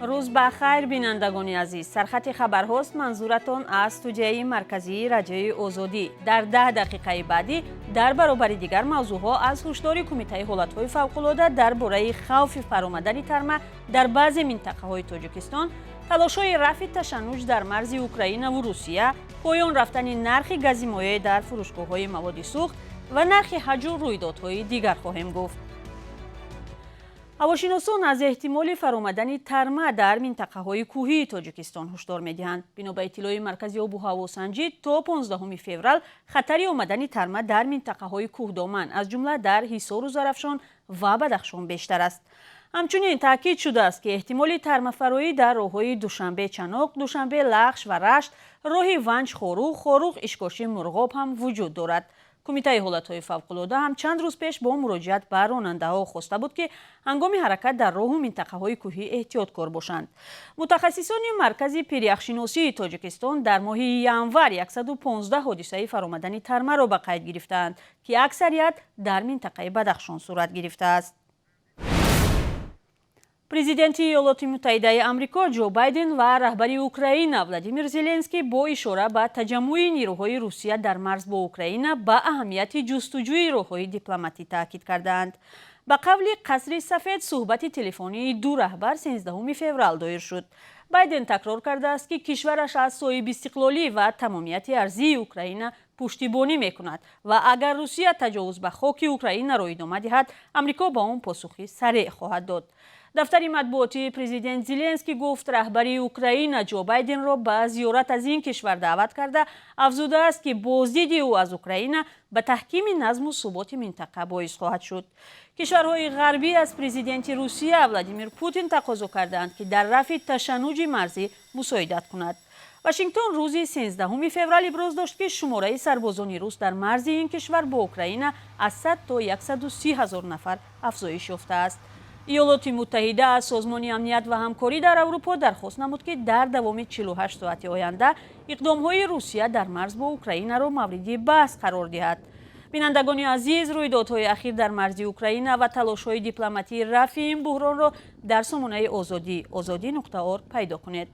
روز بخیر بینندگان عزیز، سرخط خبرهاست. منظورتان از استودیوی مرکزی رادیوی آزادی. در 10 دقیقه بعدی در برابر دیگر موضوعها از هشدار کمیته حالت‌های فوق‌العاده درباره خوف فرآمدن ترما در بعضی منطقه‌های تاجیکستان، تلاش‌های رفع تشنج در مرز اوکراین و روسیه، پایان رفتن نرخ گاز مایع در فروشگاه‌های مواد سوخت و نرخ حج و رویدادهای دیگر خواهیم گفت. هواشناسان از احتمال فرآمدن ترما در منطقه‌های کوهی تاجیکستان هشدار می‌دهند. بنا به اطلاع مرکز آب و هوا سنجی تا 15 فوریه خطر آمدن ترما در منطقه‌های کوهدامن از جمله در حصار و زرافشان و بدخشان بیشتر است. همچنین تاکید شده است که احتمال ترمافرایی در راه‌های دوشنبه چناق، دوشنبه لخش و رشت، راه ونج خاروخ اشکاشی مرغاب هم وجود دارد. کمیته حالت‌های فوق‌العاده هم چند روز پیش با مراجعت به راننده‌ها خواسته بود که هنگام حرکت در راه و منطقه‌های کوهی احتیاطکار باشند. متخصصان مرکز پیریخشناسی تاجیکستان در ماه ینور 115 حادثه فرآمدن ترما را به قید گرفتند که اکثریت در منطقه بدخشان صورت گرفته است. پرزیدنت ایالات متحده آمریکا جو بایدن و رهبر اوکراین ولادیمیر زلنسکی با اشاره به تجمع نیروهای روسیه در مرز با اوکراین به اهمیت جستجوی راه‌های دیپلماتی تاکید کردند. به قول قصر سفید صحبت تلفنی دو رهبر 13 فوریه دایر شد. بایدن تکرار کرده است که کشورش از صاحب استقلالی و تمامیت ارضی اوکراین پشتیبانی میکند و اگر روسیه تجاوز به خاک اوکراین را ادامه دهد، آمریکا با آن پاسخی سریع خواهد داد. دفتر مطبوعاتی پرزیدنت زلنسکی گفت رهبر اوکراین جو بایدن را به زیارت از این کشور دعوت کرده، افزوده است که بازدید او از اوکراین به تحکیم نظم و ثبات منطقه باعث خواهد شد. کشورهای غربی از پرزیدنت روسیه ولادیمیر پوتین تقاضا کردند که در رفع تشنج مرزی مساعدت کند. واشنگتن روز 13 فوریه ابراز داشت که شماره سربازان روس در مرز این کشور با اوکراین از 100 تا 130 هزار نفر افزایش یافته است. ایالات متحده از سازمان امنیت و همکاری در اروپا درخواست نمود که در دوام 48 ساعت آینده اقدام‌های روسیه در مرز با اوکراین را مورد بحث قرار دهد. بینندگان عزیز، رویدادهای اخیر در مرز اوکراین و تلاش‌های دیپلماتی رفع این بحران را در سامانه آزادی.org پیدا کنید.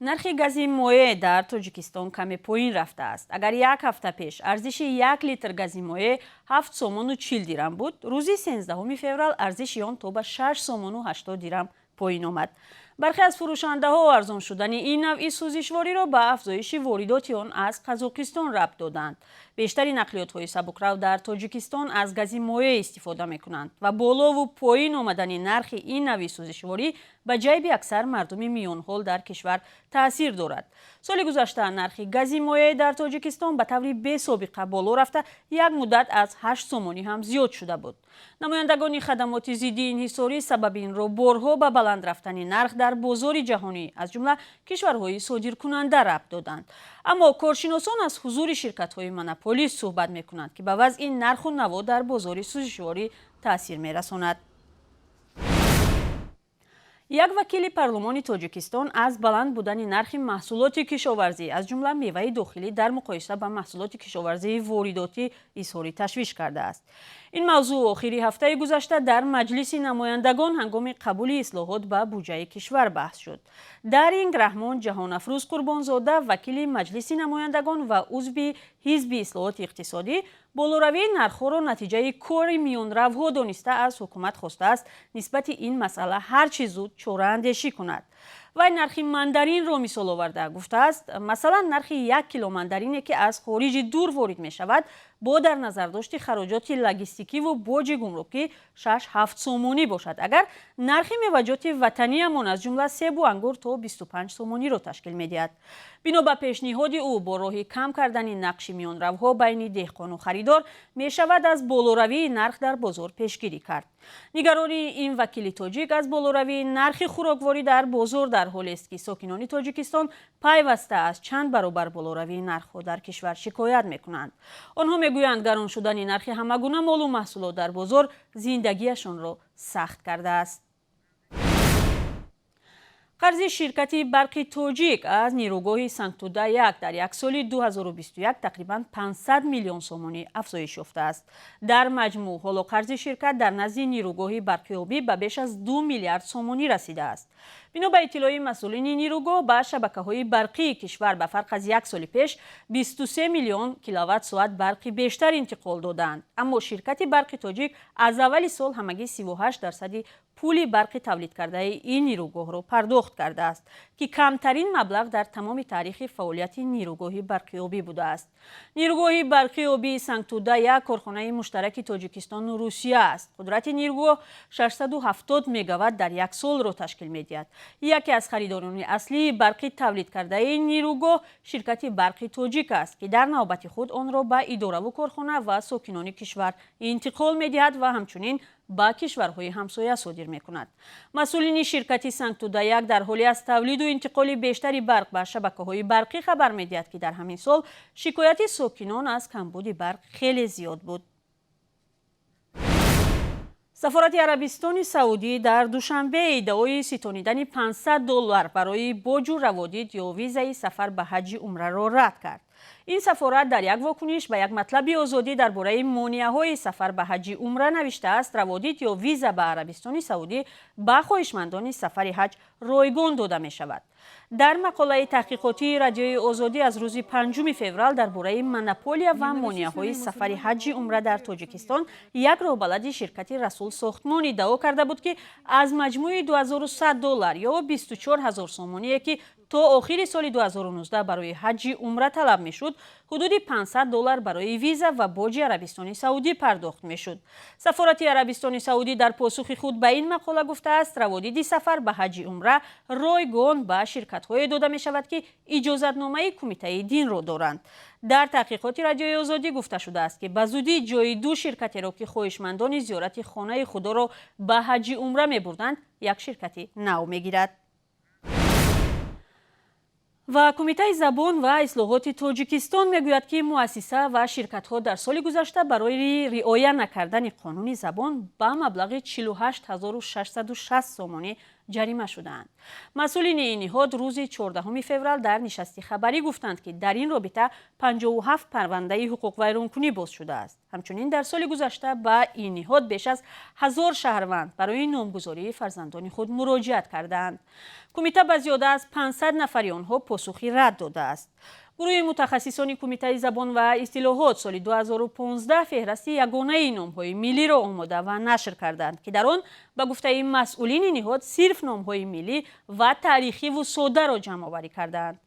نرخ گاز مایع در تاجیکستان کمی پایین رفته است. اگر یک هفته پیش ارزش 1 لیتر گاز مایع 7 سومن و 40 دیرم بود، روز 13 فوریه ارزش آن تا به 6 سومن و 80 دیرم پایین آمد. برخی از فروشنده‌ها ارزان شدن این نوع سوزشواری را به افزایش واردات آن از قزاقستان ربط دادند. بیشتر نقلیات‌های سبکرو در تاجیکستان از گاز مایع استفاده می‌کنند و بالا و پایین آمدن نرخ این نوع سوزشواری به جیب اکثر مردم میان حال در کشور تاثیر دارد. سال گذشته نرخ گاز مایع در تاجیکستان به طور بی سابقه بالا رفته، یک مدت از 8 سومانی هم زیاد شده بود. نمایندگان خدمات ضد انحصاری سبب این را بارها به بلند رفتن نرخ در بازار جهانی از جمله کشورهای صادرکننده ربط دادند. اما کارشناسان از حضور شرکت‌های مونوپولیست صحبت می‌کنند که به وضع این نرخ و نوا در بازار سوزشواری تاثیر می‌رساند. یک وکیل پارلمان تاجیکستان از بلند بودن نرخ محصولات کشاورزی از جمله میوه داخلی در مقایسه با محصولات کشاورزی وارداتی اظهار تشویش کرده است. این موضوع آخری هفته گذشته در مجلس نمایندگان هنگام قبول اصلاحات به بودجه کشور بحث شد. دارینگ رحمان جهانافروز قربانزاده وکیل مجلس نمایندگان و عضو حزب اصلاحات اقتصادی بالاروی نرخ‌ها را نتیجه کار میانروها دانسته از حکومت خواسته است نسبت این مسئله هر چه زود چاره‌اندیشی کند. و نرخ ماندارین را مثال آورده گفته است مثلا نرخ 1 کیلو ماندارینی که از خارج دور وارد می شود با در نظر داشت خراجات لوجستیکی و باج گمرکی 6-7 سومانی باشد، اگر نرخ میوه‌جات وطنی همان از جمله سیب و انگور تا 25 سومانی را تشکیل می‌دهد. بنا به پیشنهاد او با راه کم کردن نقش میانروها بین دهقان و خریدار می شود از بالاروی نرخ در بازار پیشگیری کرد. نگرانی این وکیل تاجیک از بالاروی نرخ خوراکواری در بازار در حالی است که ساکنان تاجیکستان پیوسته از چند برابر بالاروی نرخ‌ها در کشور شکایت می‌کنند. آنها می‌گویند گران شدن نرخ همگونه مال و محصولات در بازار زندگیشان را سخت کرده است. قرض شرکت برق تاجیک از نیروگاه سنگتوده 1 در یک سال 2021 تقریباً 500 میلیون سومانی افزایش یافته است. در مجموع حالا قرض شرکت در نزد نیروگاه برقیابی به بیش از 2 میلیارد سومانی رسیده است. بنا به اطلاع مسئولین نیروگاه به شبکه‌های برقی کشور به فرق از یک سال پیش 23 میلیون کیلووات ساعت برق بیشتر انتقال دادند. اما شرکت برق تاجیک از اول سال همگی 38% پول برق تولید کرده این نیروگاه را پرداخت کرده است که کمترین مبلغ در تمام تاریخ فعالیت نیروگاه برقیابی بوده است. نیروگاه برقیابی سنگتوده 1 کارخانه مشترک تاجیکستان و روسیه است. قدرت نیروگاه 670 مگاوات در یک سال را تشکیل می‌دهد. یکی از خریداران اصلی برق تولید کرده این نیروگاه شرکت برق تاجیک است که در نوبت خود آن را به اداره و کارخانه و ساکنان کشور انتقال می‌دهد و همچنین با کشورهای همسایه صادر می‌کند. مسئولین شرکت سنگتوده 1 در حالی از تولید و انتقال بیشتری برق به شبکه‌های برقی خبر می‌دهد که در همین سال شکایت ساکنان از کمبود برق خیلی زیاد بود. سفارت عربستان سعودی در دوشنبه ادعای ستانیدن $500 برای باج و روادید یا ویزای سفر به حج عمره را رد کرد. این سفارت در یک واکنش به یک مطلب آزادی درباره مانع‌های سفر به حج عمره نوشته است روادید یا ویزا به عربستان سعودی به خواهشمندان سفر حج رایگان داده می شود. در مقاله تحقیقاتی رادیوی آزادی از روز 5 فوریه درباره مونوپولیا و مانع‌های سفر حج عمره در تاجیکستان یک راهبلد شرکت رسول ساختمان ادعا کرده بود که از مجموع $2100 یا 24000 سومانی که تا آخر سال 2019 برای حج عمره طلب میشد، حدود $500 برای ویزا و باج عربستان سعودی پرداخت میشد. سفارت عربستان سعودی در پاسخ خود به این مقاله گفته است روادید سفر به حج عمره رایگان به شرکت‌های داده می شود که اجازتنامه کمیته دین را دارند. در تحقیقات رادیوی آزادی گفته شده است که به زودی جای دو شرکتی را که خواهشمندان زیارت خانه خدا را به حج عمره می بردند یک شرکت نو می گیرد. و کمیته زبان و اصلاحات تاجیکستان میگوید که مؤسسه و شرکت‌ها در سال گذشته برای رعایت نکردن قانون زبان به مبلغ 48660 سومانی جریمه شدند. مسئولین این نهاد روز 14 فوریه در نشست خبری گفتند که در این رابطه 57 پرونده حقوق ویرانکنی باز شده است. همچنین در سال گذشته به این نهاد بیش از 1000 شهروند برای نامگذاری فرزندان خود مراجعت کردند. کمیته به زیاده از 500 نفر آنها پاسخی رد داده است. گروه متخصصان کمیته زبان و اصطلاحات سال 2015 فهرست یگانه نام‌های ملی را آماده و نشر کردند که در آن به گفته مسئولین نهاد صرف نام‌های ملی و تاریخی و ساده را جمع آوری کردند.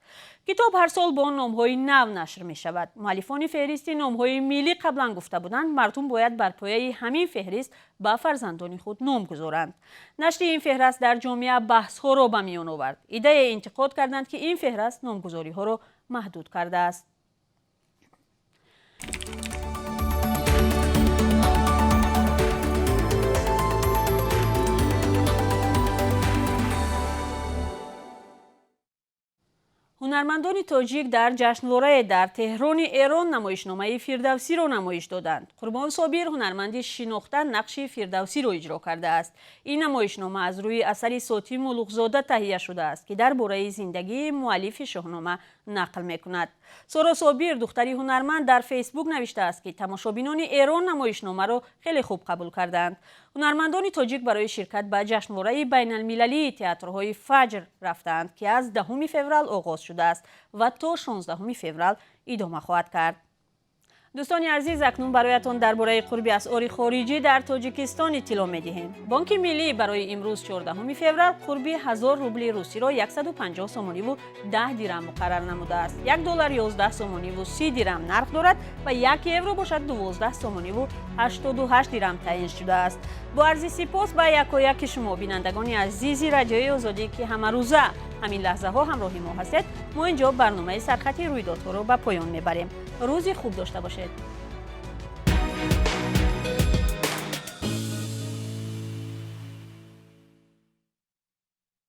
کتاب هر سال با نام‌های نو نشر می شود. مؤلفان فهرست نام‌های ملی قبلا گفته بودند مردم باید بر پایه همین فهرست به فرزندان خود نام گذارند. نشر این فهرست در جامعه بحث‌ها را به میان آورد. ایده انتقاد کردند که این فهرست نامگذاری‌ها را محدود کرده است. هنرمندان تاجیک در جشنواره در تهران ایران نمایشنامه فردوسی را نمایش دادند. قربان صابر هنرمند شناخته نقش فردوسی را اجرا کرده است. این نمایشنامه از روی اثر صوتی ملوخ‌زاده تهیه شده است که درباره زندگی مؤلف شاهنامه نقل می‌کند. سارا صابر دختری هنرمند در فیسبوک نوشته است که تماشابینان ایران نمایشنامه را خیلی خوب قبول کردند. هنرمندان تاجیک برای شرکت به جشنواره بین المللی تئاترهای فجر رفتند که از 10 فوریه آغاز شده است و تا 16 فوریه ادامه خواهد کرد. دوستان عزیز اکنون برایتان درباره قرب اسعار خارجی در تاجیکستان اطلاع می‌دهیم. بانک ملی برای امروز 14 فوریه قرب 1000 روبل روسی را 150 سومانی و 10 درم مقرر نموده است. $1 11 سومانی و 30 درم نرخ دارد و 1 یورو باشد 12 سومانی و 88 درم تعیین شده است. با عرض سپاس به یکایک شما بینندگان عزیز رادیوی آزادی که همه روزه همین لحظه ها همراه ما هستید. ما اینجا برنامه سرخط رویدادها را به پایان میبریم. روزی خوب داشته باشید.